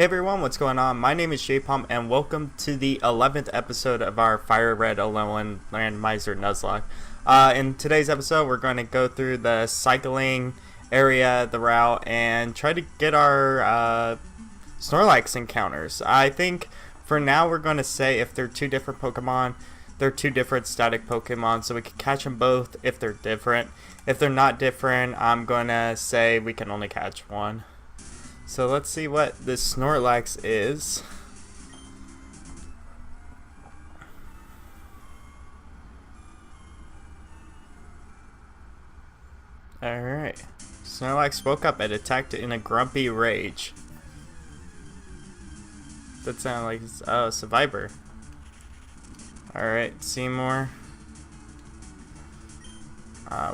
Hey everyone, what's going on? My name is J-Palm and welcome to the 11th episode of our Fire Red Alolan Randomizer Nuzlocke. In today's episode, we're going to go through the cycling area, the route, and try to get our Snorlax encounters. I think for now we're going to say if they're two different Pokemon, they're two different static Pokemon, so we can catch them both if they're different. If they're not different, I'm going to say we can only catch one. So let's see what this Snorlax is. Alright. Snorlax woke up and attacked in a grumpy rage. That sounded like it's a Viper. Alright, Seymour.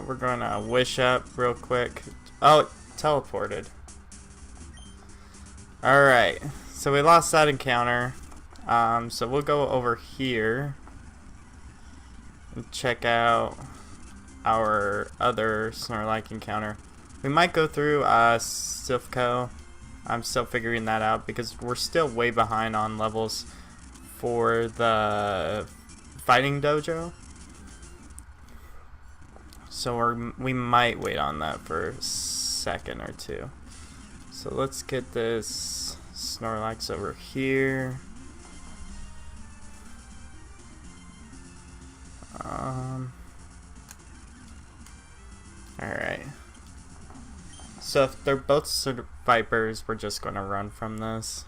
We're gonna wish up real quick. Oh, it teleported. Alright, so we lost that encounter. So we'll go over here and check out our other Snorlax encounter. We might go through Silphco. I'm still figuring that out because we're still way behind on levels for the fighting dojo. So we might wait on that for a second or two. So let's get this Snorlax over here. Alright. So if they're both Vipers, we're just going to run from this.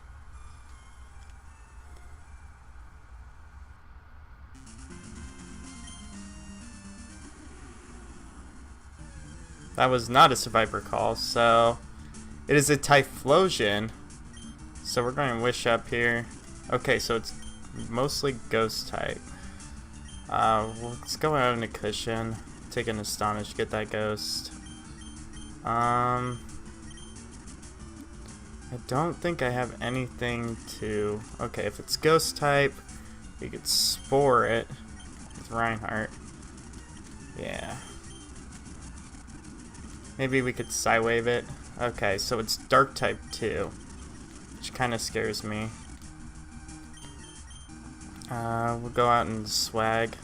That was not a Viper call, so it is a Typhlosion. So we're going to wish up here. Okay, so it's mostly Ghost type. Let's go out in a cushion. Take an Astonish, get that Ghost. I don't think I have anything to... Okay, if it's Ghost type, we could Spore it with Reinhardt. Yeah. Maybe we could Psywave it. Okay, so it's Dark type too, which kind of scares me. We'll go out and swag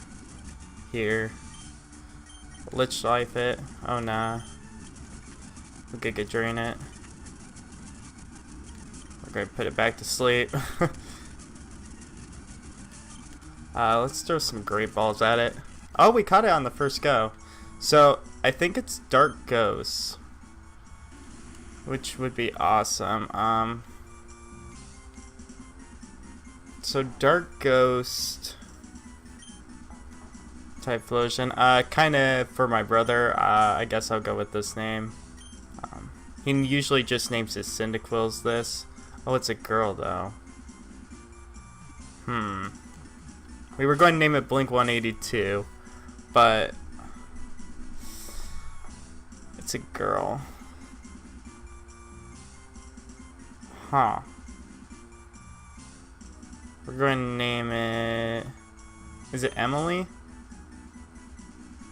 here. Lich Life it. Oh nah. We'll Giga Drain it. We're gonna put it back to sleep. Let's throw some Great Balls at it. Oh, we caught it on the first go. So I think it's Dark Ghost, which would be awesome. So Dark Ghost, Typhlosion. Kinda for my brother, I guess I'll go with this name. He usually just names his Cyndaquils this. Oh, it's a girl though. We were going to name it Blink 182, but it's a girl. Huh. We're going to name it... Is it Emily?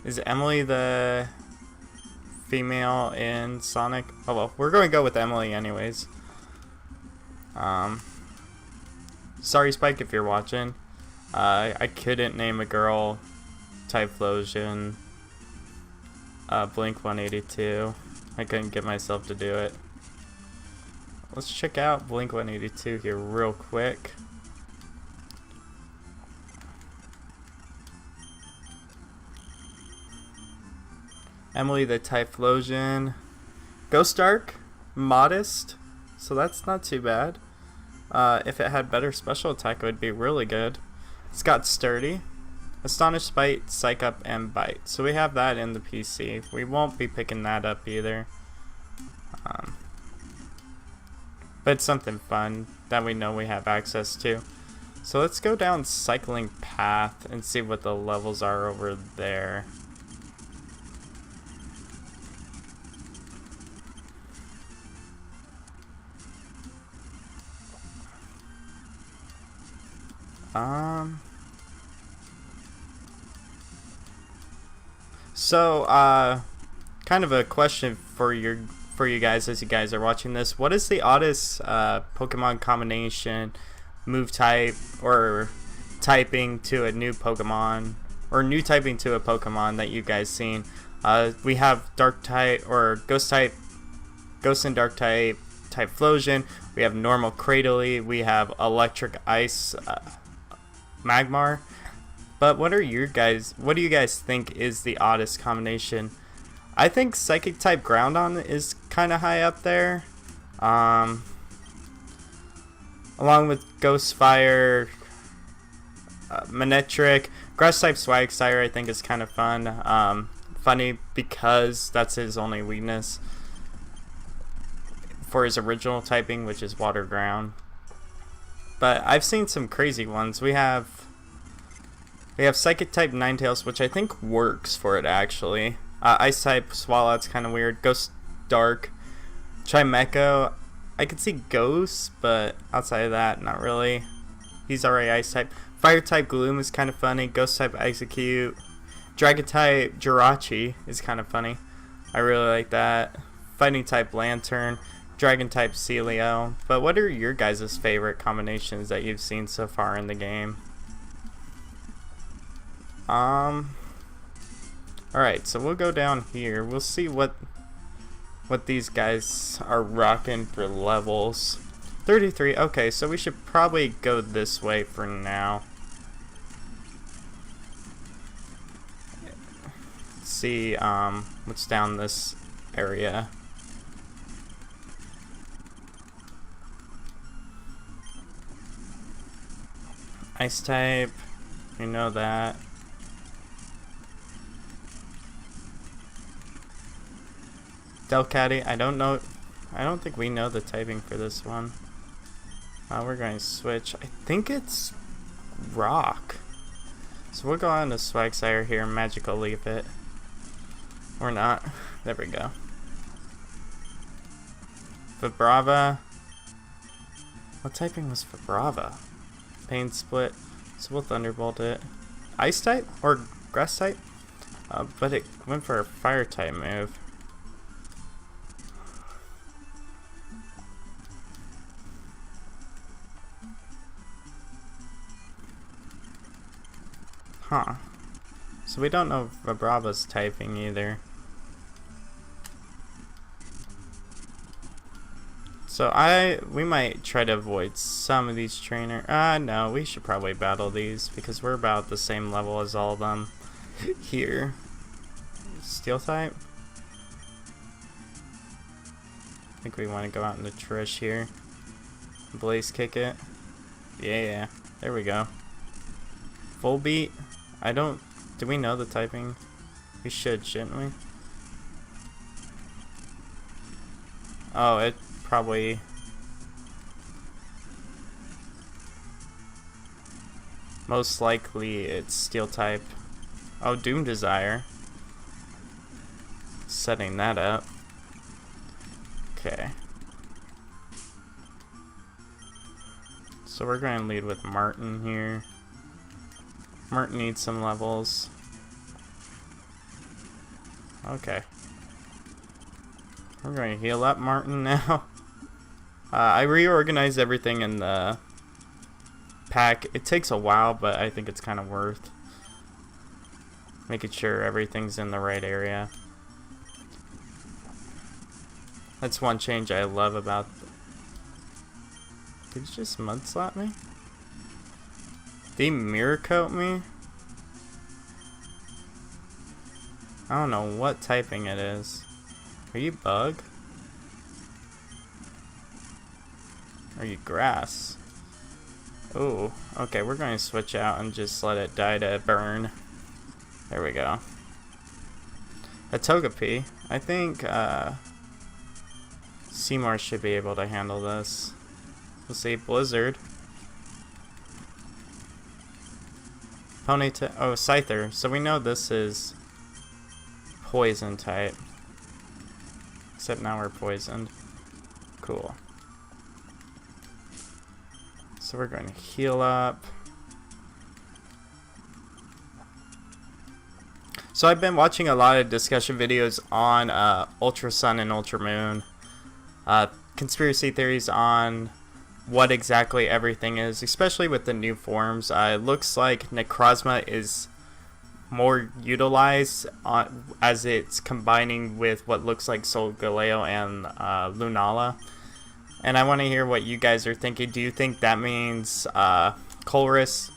Is Emily the female in Sonic? Oh well, we're going to go with Emily anyways. Sorry Spike if you're watching. I couldn't name a girl Typhlosion Blink 182. I couldn't get myself to do it. Let's check out Blink 182 here real quick. Emily the Typhlosion. Ghost Dark, modest, so that's not too bad. If it had better special attack, it would be really good. It's got Sturdy, Astonish, Bite, Psych Up, and Bite. So we have that in the PC. We won't be picking that up either. But it's something fun that we know we have access to. So let's go down Cycling Path and see what the levels are over there. So kind of a question for for you guys as you guys are watching this. What is the oddest Pokemon combination, move type, or typing to a new Pokemon, or new typing to a Pokemon that you guys seen? We have Dark type or Ghost and Dark type Typhlosion. We have normal Cradily. We have Electric Ice Magmar. But what do you guys think is the oddest combination? I think Psychic type Groudon is kind of high up there, along with Ghost Fire, Manectric. Grass type Swaggyre I think is kind of fun. Funny because that's his only weakness for his original typing, which is Water Ground. But I've seen some crazy ones. We have Psychic type Ninetales, which I think works for it actually. Ice type Swalot's kind of weird. Ghost Dark, Chimecho. I could see Ghost, but outside of that, not really. He's already Ice type. Fire type Gloom is kind of funny. Ghost type Execute. Dragon type Jirachi is kind of funny. I really like that. Fighting type Lantern. Dragon type Celio. But what are your guys' favorite combinations that you've seen so far in the game? Alright, so we'll go down here. We'll see what these guys are rocking for levels. 33. Okay, so we should probably go this way for now. Let's see what's down this area. Ice type. You know that. Delcatty, I don't think we know the typing for this one. We're going to switch. I think it's Rock. So we'll go on to Swaggyre here and Magical Leap it. Or not. There we go. Vibrava. What typing was Vibrava? Pain Split. So we'll Thunderbolt it. Ice type? Or Grass type? But it went for a Fire type move. Huh. So we don't know Vibrava's typing either. So we might try to avoid some of these trainers. No, we should probably battle these because we're about the same level as all of them here. Steel type? I think we want to go out into Trish here. Blaze kick it. Yeah, there we go. Full beat. Do we know the typing? We should, shouldn't we? Oh, it probably... Most likely it's Steel type. Oh, Doom Desire. Setting that up. Okay. So we're going to lead with Martin here. Martin needs some levels. Okay. We're going to heal up Martin now. I reorganized everything in the pack. It takes a while, but I think it's kind of worth making sure everything's in the right area. That's one change I love about... Did he just mud slap me? Did he mirror coat me? I don't know what typing it is. Are you bug? Are you grass? Oh, okay, we're going to switch out and just let it die to burn. There we go. A Togepi. I think Seymour should be able to handle this. We'll see. Blizzard. Ponytail. Oh, Scyther. So we know this is poison type. Except now we're poisoned. Cool. So we're going to heal up. So I've been watching a lot of discussion videos on Ultra Sun and Ultra Moon. conspiracy theories on what exactly everything is, especially with the new forms. It looks like Necrozma is more utilized as it's combining with what looks like Solgaleo and Lunala. And I want to hear what you guys are thinking. Do you think that means Colress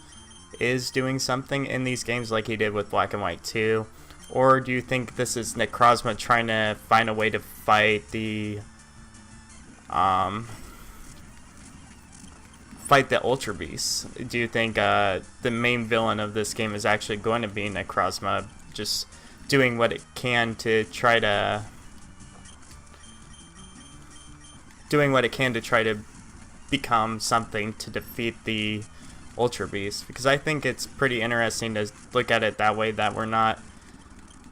is doing something in these games like he did with Black and White 2? Or do you think this is Necrozma trying to find a way to fight the Ultra Beasts? Do you think the main villain of this game is actually going to be Necrozma, just doing what it can to try to become something to defeat the Ultra Beasts? Because I think it's pretty interesting to look at it that way, that we're not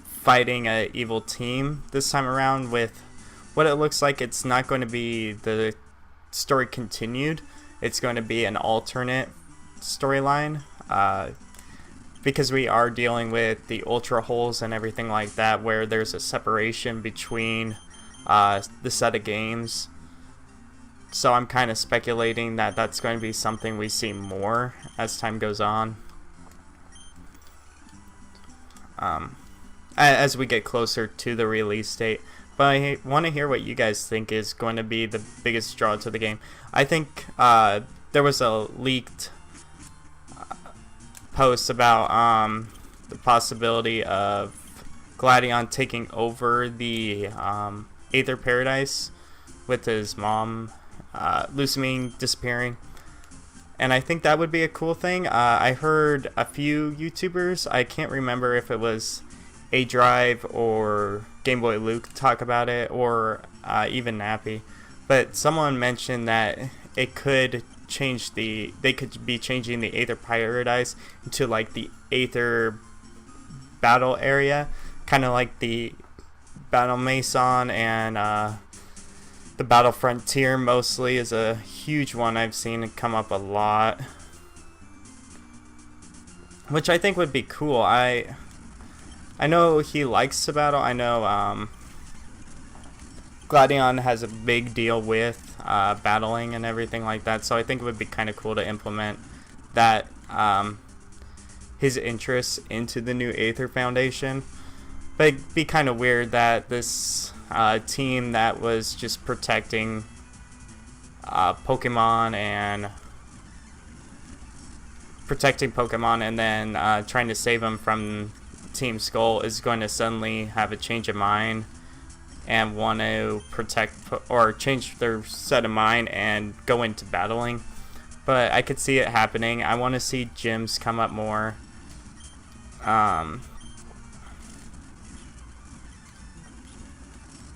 fighting an evil team this time around. With what it looks like, it's not going to be the story continued. It's going to be an alternate storyline, because we are dealing with the Ultra Holes and everything like that, where there's a separation between the set of games. So I'm kind of speculating that that's going to be something we see more as time goes on, as we get closer to the release date. But I want to hear what you guys think is going to be the biggest draw to the game. I think there was a leaked post about the possibility of Gladion taking over the Aether Paradise with his mom, Lucamine, disappearing. And I think that would be a cool thing. I heard a few YouTubers, I can't remember if it was A-Drive or Game Boy Luke, talk about it, or even Nappy, but someone mentioned that it could change they could be changing the Aether Paradise into like the Aether battle area, kind of like the Battle Mason and the Battle Frontier mostly is a huge one I've seen come up a lot, which I think would be cool. I know he likes to battle. I know Gladion has a big deal with battling and everything like that, so I think it would be kind of cool to implement that, his interests into the new Aether Foundation. But it'd be kind of weird that this team that was just protecting Pokemon and then trying to save them from Team Skull is going to suddenly have a change of mind and want to protect or change their set of mind and go into battling. But I could see it happening. I want to see gyms come up more.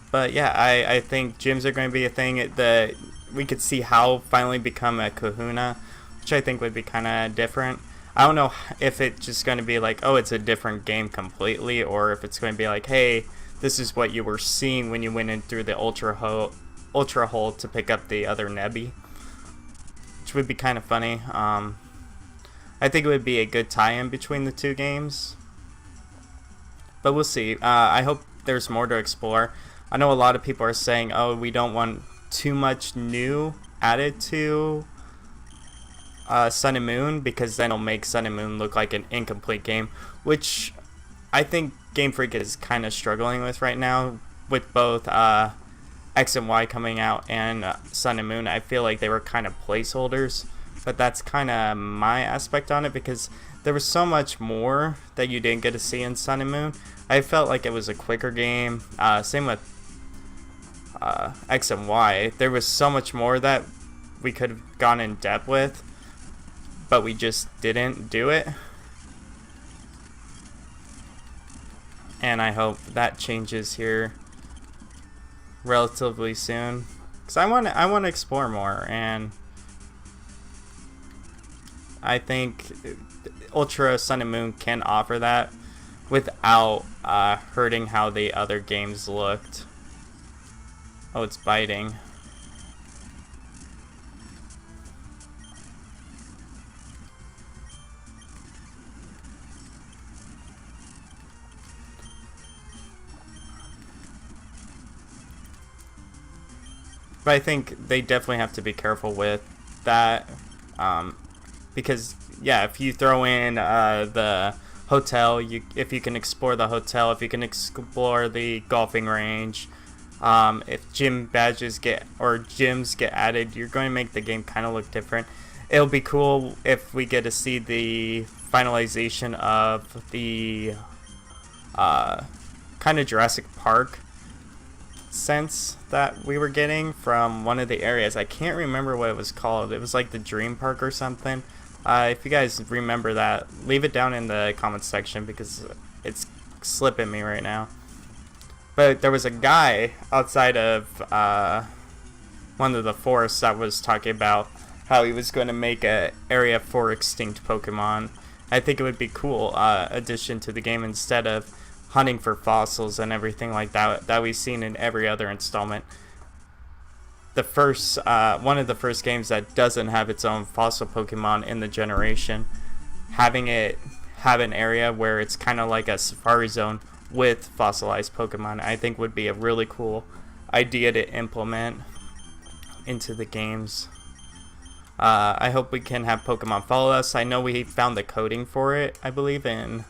But yeah, I think gyms are going to be a thing that we could see how finally become a kahuna, which I think would be kind of different. I don't know if it's just going to be like, oh, it's a different game completely, or if it's going to be like, hey, this is what you were seeing when you went in through the Ultra Hole to pick up the other Nebby, which would be kind of funny. I think it would be a good tie-in between the two games, but we'll see. I hope there's more to explore. I know a lot of people are saying, oh, we don't want too much new added to Sun and Moon, because then it'll make Sun and Moon look like an incomplete game, which I think Game Freak is kind of struggling with right now, with both X and Y coming out and Sun and Moon. I feel like they were kind of placeholders, but that's kind of my aspect on it, because there was so much more that you didn't get to see in Sun and Moon. I felt like it was a quicker game. Same with X and Y. There was so much more that we could have gone in depth with, but we just didn't do it. And I hope that changes here relatively soon, because I want to explore more, and I think Ultra Sun and Moon can offer that without hurting how the other games looked. Oh, it's biting. But I think they definitely have to be careful with that, because yeah, if you throw in the hotel, if you can explore the hotel, if you can explore the golfing range, if gym badges gyms get added, you're going to make the game kind of look different. It'll be cool if we get to see the finalization of the kind of Jurassic Park sense that we were getting from one of the areas. I can't remember what it was called. It was like the Dream Park or something. If you guys remember that, leave it down in the comments section because it's slipping me right now. But there was a guy outside of one of the forests that was talking about how he was going to make an area for extinct Pokemon. I think it would be cool addition to the game instead of hunting for fossils and everything like that we've seen in every other installment. The first one of the first games that doesn't have its own fossil Pokemon in the generation, having it have an area where it's kind of like a safari zone with fossilized Pokemon, I think would be a really cool idea to implement into the games. I hope we can have Pokemon follow us. I know we found the coding for it, I believe, in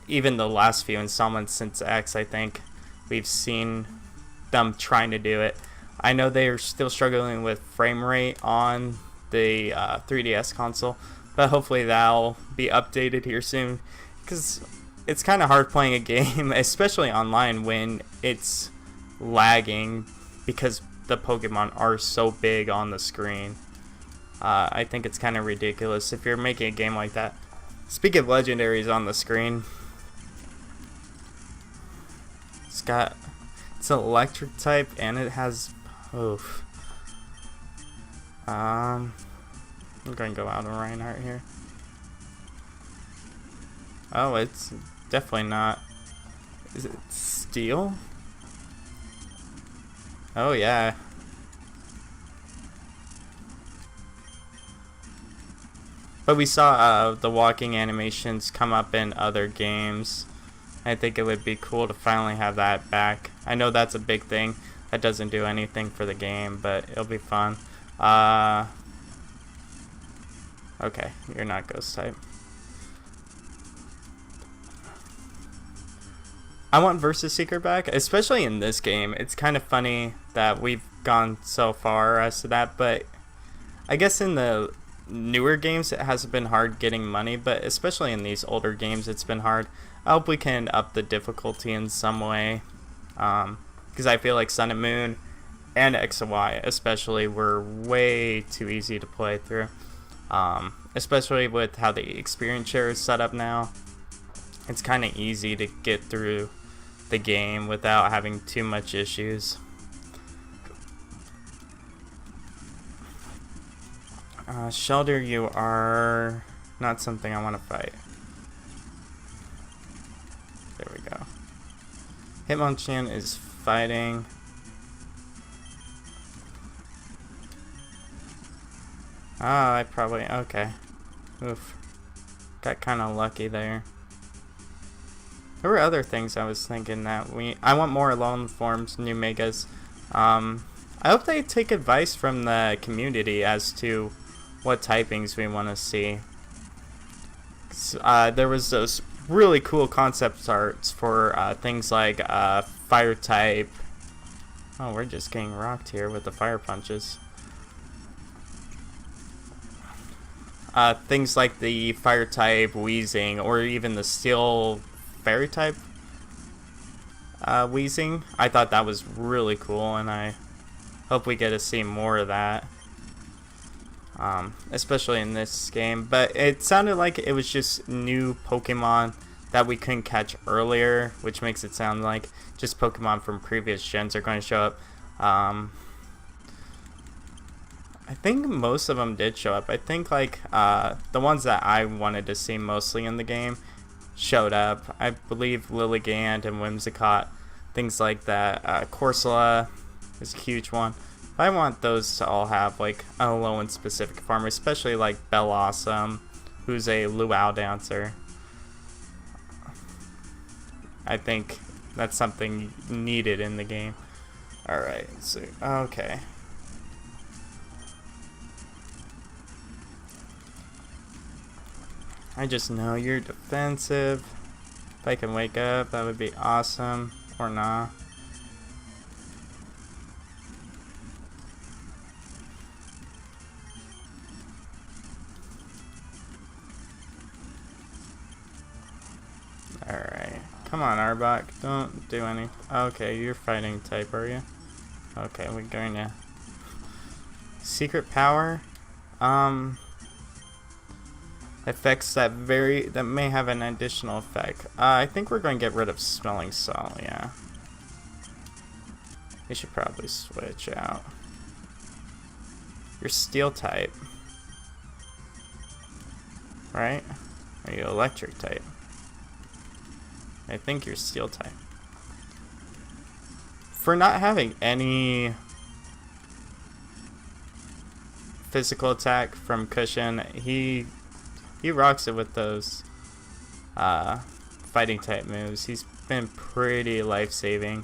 even the last few installments since X. I think we've seen them trying to do it. I know they are still struggling with frame rate on the 3DS console, but hopefully that'll be updated here soon, because it's kind of hard playing a game, especially online, when it's lagging because the Pokemon are so big on the screen. I think it's kind of ridiculous if you're making a game like that. Speaking of legendaries on the screen, it's an electric type and it has I'm going to go out of Reinhardt here. Oh, it's definitely not. Is it steel? Oh yeah. But we saw the walking animations come up in other games. I think it would be cool to finally have that back. I know that's a big thing that doesn't do anything for the game, but it'll be fun. Okay, you're not ghost type. I want Versus Seeker back, especially in this game. It's kind of funny that we've gone so far as to that, but I guess in the newer games it hasn't been hard getting money, but especially in these older games it's been hard. I hope we can up the difficulty in some way, because I feel like Sun and Moon and X and Y especially were way too easy to play through, especially with how the experience share is set up now. It's kind of easy to get through the game without having too much issues. Shelter, you are not something I want to fight. There we go. Hitmonchan is fighting. Oh, okay. Oof. Got kind of lucky there. There were other things I was thinking that I want more Alolan forms, new megas. I hope they take advice from the community as to what typings we want to see. There was those really cool concept arts for things like fire type. Oh, we're just getting rocked here with the fire punches. Things like the fire type Wheezing, or even the steel fairy type Wheezing. I thought that was really cool, and I hope we get to see more of that, especially in this game. But it sounded like it was just new Pokemon that we couldn't catch earlier, which makes it sound like just Pokemon from previous gens are going to show up. I think most of them did show up. I think like the ones that I wanted to see mostly in the game showed up. I believe Lilligant and Whimsicott, things like that. Corsola is a huge one. I want those to all have like a Alolan specific form, especially like Bellossom, who's a luau dancer. I think that's something needed in the game. Alright, so, okay. I just know you're defensive. If I can wake up, that would be awesome. Or nah. Alright. Come on, Arbok. Don't do any. Okay, you're fighting type, are you? Okay, we're going to. Secret power? Effects that may have an additional effect. I think we're going to get rid of smelling salt, yeah. We should probably switch out. You're steel type. Right? Are you electric type? I think you're steel type. For not having any physical attack from Cushion, he rocks it with those fighting type moves. He's been pretty life-saving.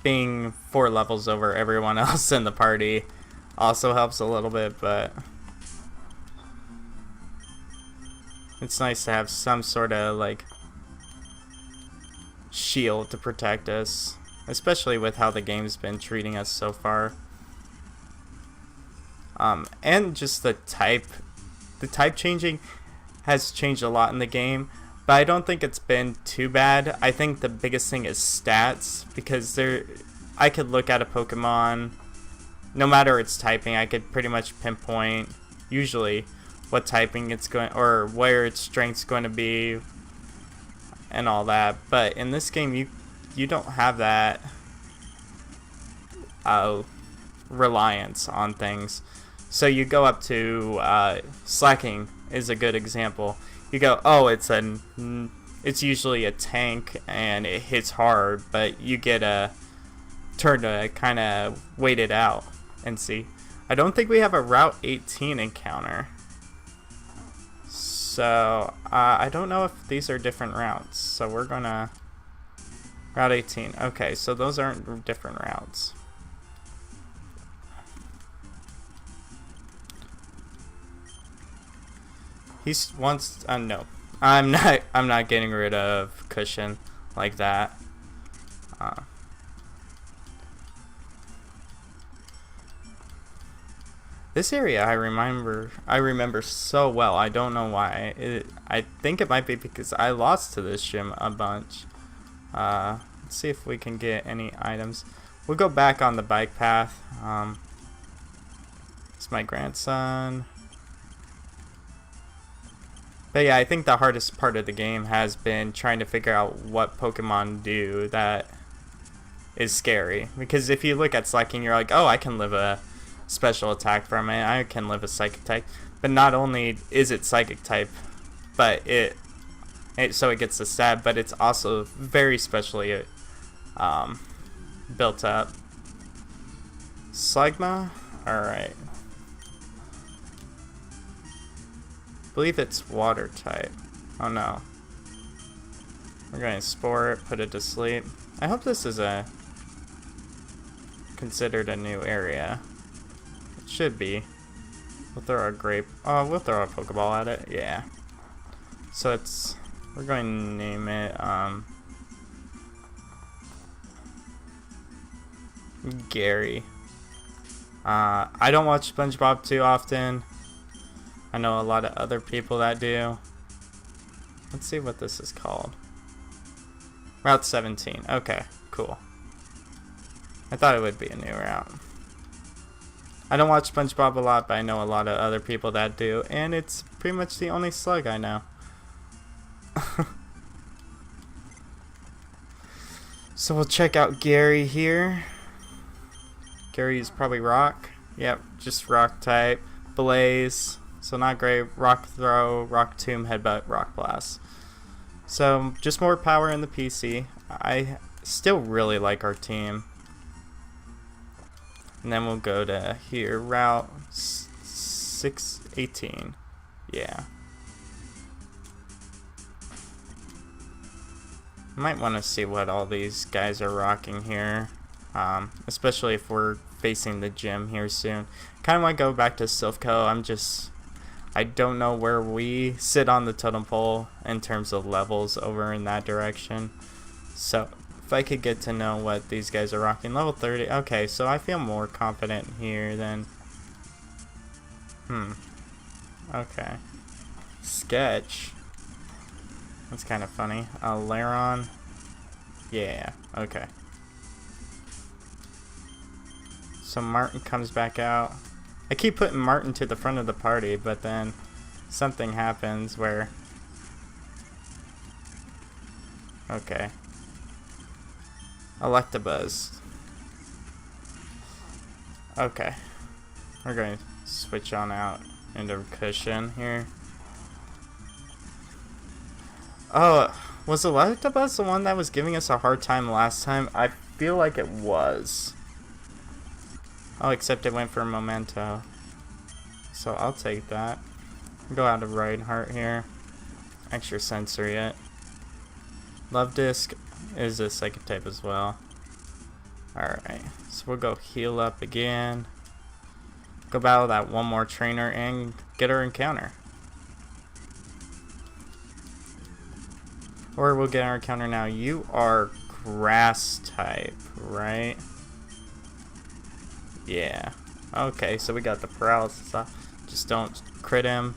Being 4 levels over everyone else in the party also helps a little bit, but it's nice to have some sort of like shield to protect us, especially with how the game's been treating us so far. And just the type changing has changed a lot in the game, but I don't think it's been too bad. I think the biggest thing is stats, because I could look at a Pokemon, no matter its typing, I could pretty much pinpoint usually what typing it's going, or where its strength's going to be, and all that. But in this game, you don't have that reliance on things. So you go up to Slacking is a good example. You go, oh, it's usually a tank and it hits hard, but you get a turn to kind of wait it out and see. I don't think we have a Route 18 encounter. So, I don't know if these are different routes. So we're gonna... Route 18. Okay, so those aren't different routes. He's wants... no. I'm not getting rid of Cushion like that. This area I remember so well. I don't know why. I think it might be because I lost to this gym a bunch. Let's see if we can get any items. We'll go back on the bike path. It's my grandson. But yeah, I think the hardest part of the game has been trying to figure out what Pokemon do that is scary. Because if you look at Slacking, you're like, oh, I can live a special attack from it, I can live a psychic type. But not only is it psychic type, but so it gets the stab, but it's also very specially built up. Slugma? Alright. I believe it's water type. Oh no. We're going to Spore it, put it to sleep. I hope this is considered a new area. It should be. We'll throw we'll throw a Pokeball at it. Yeah. So we're going to name it Gary. I don't watch SpongeBob too often. I know a lot of other people that do. Let's see what this is called. Route 17. Okay, cool. I thought it would be a new route. I don't watch SpongeBob a lot, but I know a lot of other people that do, and it's pretty much the only slug I know. So we'll check out Gary here. Gary's probably rock. Yep, just rock type. Blaze. So not great. Rock throw, rock tomb, headbutt, rock blast. So just more power in the PC. I still really like our team. And then we'll go to here, Route 618. Yeah. Might want to see what all these guys are rocking here. Especially if we're facing the gym here soon. Kind of want to go back to Silphco. I don't know where we sit on the totem pole in terms of levels over in that direction. So if I could get to know what these guys are rocking. Level 30. Okay, so I feel more confident here than... Okay. Sketch. That's kind of funny. Laron. Yeah, okay. So Martin comes back out. I keep putting Martin to the front of the party, but then something happens where... Okay. Electabuzz. Okay. We're going to switch on out into Cushion here. Oh, was Electabuzz the one that was giving us a hard time last time? I feel like it was. Oh, except it went for a Memento. So I'll take that. Go out of Reinhardt here. Extra Sensory it. Love Disc is a Psychic type as well. Alright, so we'll go heal up again. Go battle that one more trainer and get our encounter. Or we'll get our encounter now. You are Grass type, right? Yeah. Okay, so we got the paralysis off. Just don't crit him.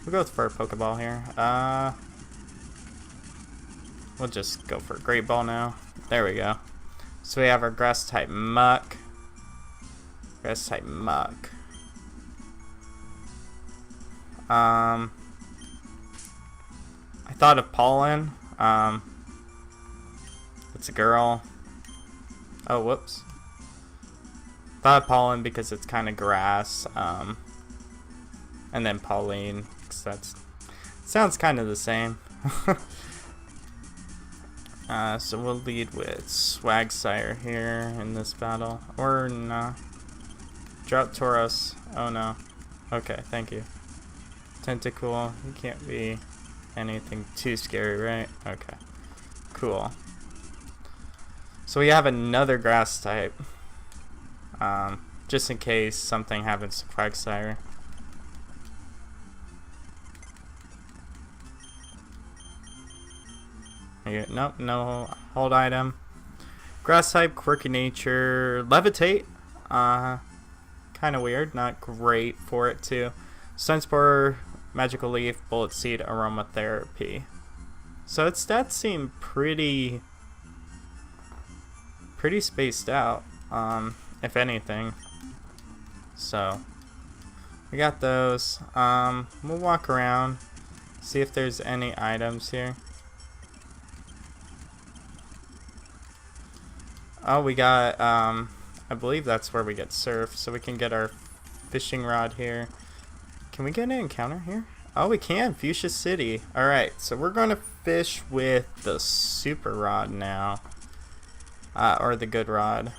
We'll go for a Pokeball here. We'll just go for a Great Ball now. There we go. So we have our Grass type Muck. Grass type Muck. I thought of Pollen. It's a girl. Oh, whoops. Thought of Pollen because it's kind of grass. And then Pauline, because that sounds kind of the same. So we'll lead with Swagsire here in this battle. Or no. Drought Tauros. Oh no. Okay, thank you. Tentacool. You can't be anything too scary, right? Okay. Cool. So we have another grass type. Just in case something happens to Quagsire. Nope, no hold item. Grass type, quirky nature, levitate. Kind of weird, not great for it too. Sunspore, magical leaf, bullet seed, aromatherapy. So its stats seem pretty spaced out, if anything. So we got those. We'll walk around, see if there's any items here. Oh, we got, I believe that's where we get surf, so we can get our fishing rod here. Can we get an encounter here? Oh, we can. Fuchsia City. Alright, so we're going to fish with the super rod now. Or the good rod.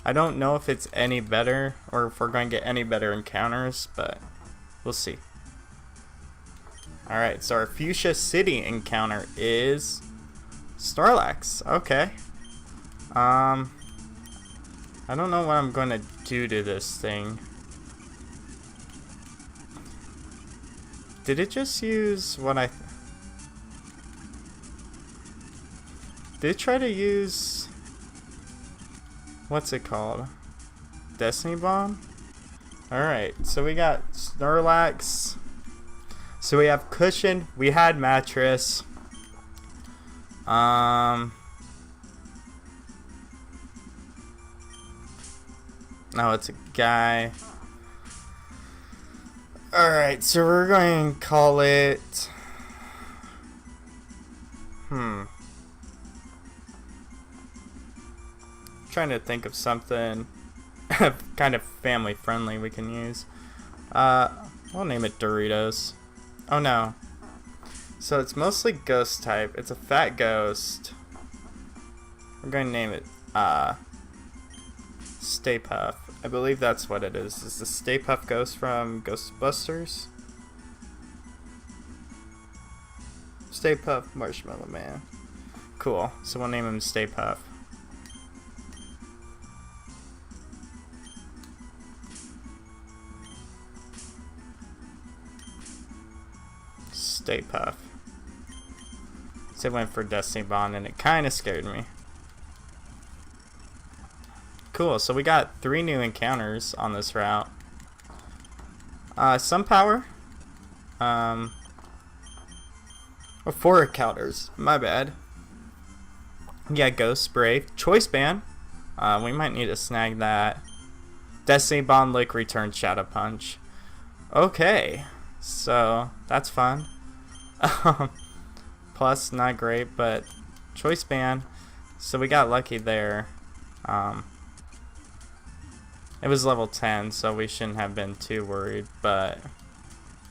I don't know if it's any better, or if we're going to get any better encounters, but we'll see. Alright, so our Fuchsia City encounter is Starlax. Okay. I don't know what I'm going to do to this thing. Did it just use what I... Did it try to use... What's it called? Destiny Bomb? Alright, so we got Snorlax. So we have Cushion. We had Mattress. No, it's a guy. Alright, so we're going to call it... Trying to think of something kind of family friendly we can use. We'll name it Doritos. Oh no. So it's mostly ghost type. It's a fat ghost. We're going to name it Stay Puff. I believe that's what it is. Is the Stay Puff Ghost from Ghostbusters? Stay Puff Marshmallow Man. cool. So we'll name him Stay Puft. Stay Puft. So I went for Destiny Bond and it kind of scared me. Cool, so we got 3 new encounters on this route. Some power. Or 4 encounters. My bad. Yeah, Ghost Spray. Choice Band. We might need to snag that. Destiny Bond Lick Return Shadow Punch. Okay. So, that's fun. Plus, not great, but Choice Band. So we got lucky there. It was level 10, so we shouldn't have been too worried, but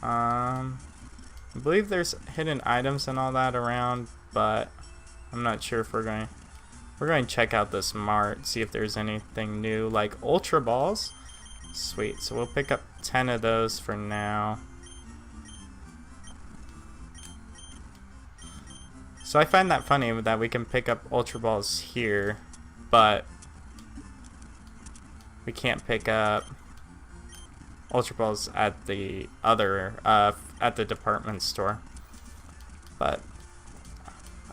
I believe there's hidden items and all that around, but I'm not sure if we're going to check out this mart, see if there's anything new, like Ultra Balls. Sweet, so we'll pick up 10 of those for now. So I find that funny that we can pick up Ultra Balls here, but we can't pick up Ultra Balls at the other, at the department store. But,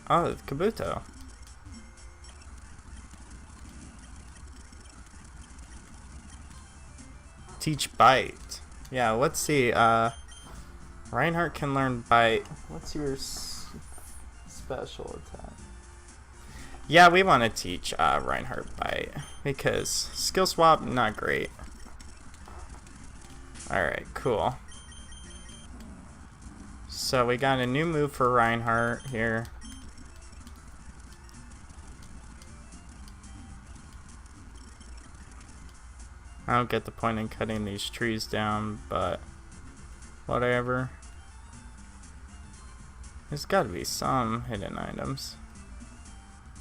oh, Kabuto. Teach Bite. Yeah, let's see, Reinhardt can learn Bite. What's your special attack? Yeah, we want to teach Reinhardt Bite because skill swap, not great. Alright, cool. So we got a new move for Reinhardt here. I don't get the point in cutting these trees down, but whatever. There's got to be some hidden items.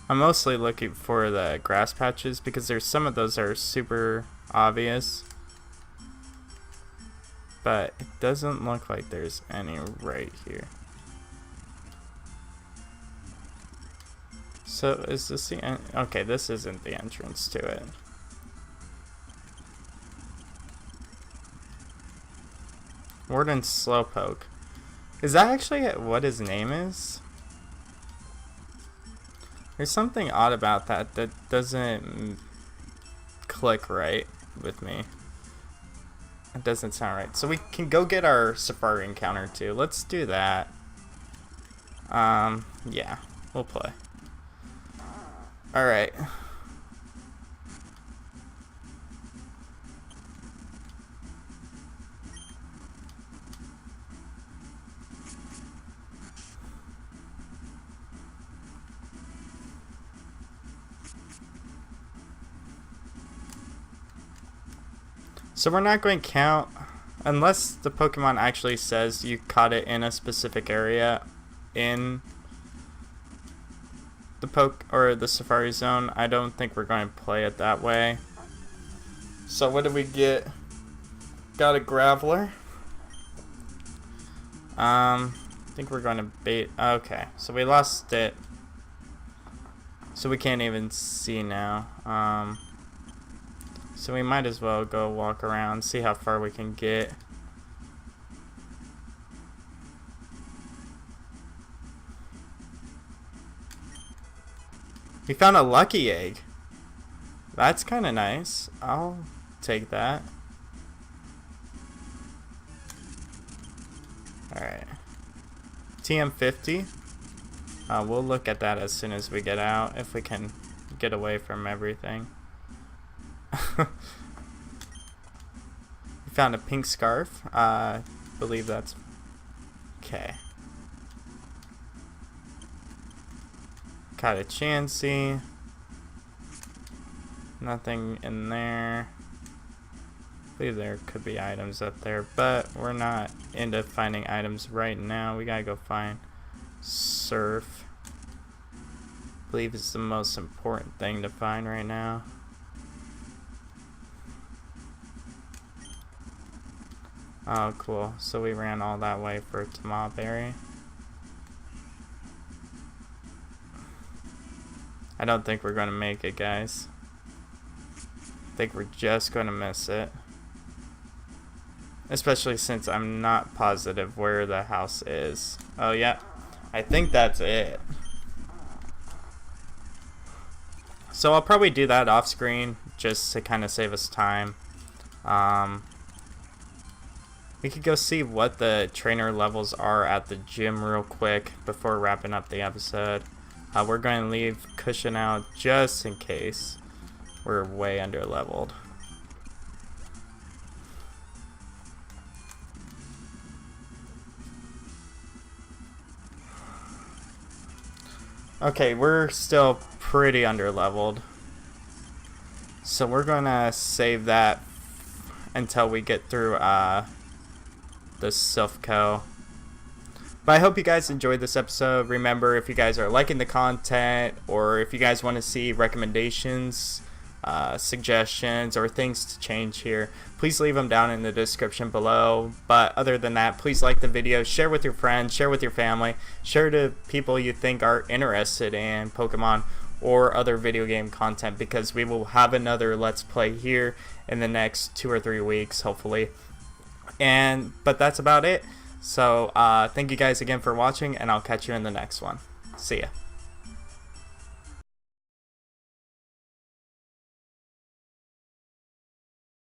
I'm mostly looking for the grass patches because there's some of those that are super obvious. But it doesn't look like there's any right here. So is this the okay, this isn't the entrance to it. Warden Slowpoke. Is that actually what his name is? There's something odd about that that doesn't click right with me. It doesn't sound right. So we can go get our Safari encounter too. Let's do that. Yeah, we'll play. Alright. So we're not going to count unless the Pokemon actually says you caught it in a specific area in the Safari Zone. I don't think we're going to play it that way. So what did we get? Got a Graveler. I think we're going to bait. Okay, so we lost it. So we can't even see now. So we might as well go walk around, see how far we can get. We found a lucky egg. That's kind of nice. I'll take that. Alright. TM50. We'll look at that as soon as we get out, if we can get away from everything. We found a pink scarf. Believe that's okay. Got a Chansey. Nothing in there. I believe there could be items up there, but we're not into finding items right now. We gotta go find Surf. I believe it's the most important thing to find right now. Oh, cool. So we ran all that way for Tamaberry. I don't think we're going to make it, guys. I think we're just going to miss it. Especially since I'm not positive where the house is. Oh, yeah. I think that's it. So I'll probably do that off screen just to kind of save us time. We could go see what the trainer levels are at the gym real quick before wrapping up the episode. We're going to leave Cushion out just in case we're way under leveled. Okay, we're still pretty under leveled. So we're going to save that until we get through the Silphco. But I hope you guys enjoyed this episode. Remember, if you guys are liking the content, or if you guys want to see recommendations, suggestions, or things to change here, please leave them down in the description below. But other than that, please like the video, share with your friends, share with your family, share to people you think are interested in Pokemon or other video game content, because we will have another Let's Play here in the next 2 or 3 weeks, hopefully. But that's about it. So thank you guys again for watching, and I'll catch you in the next one. See ya.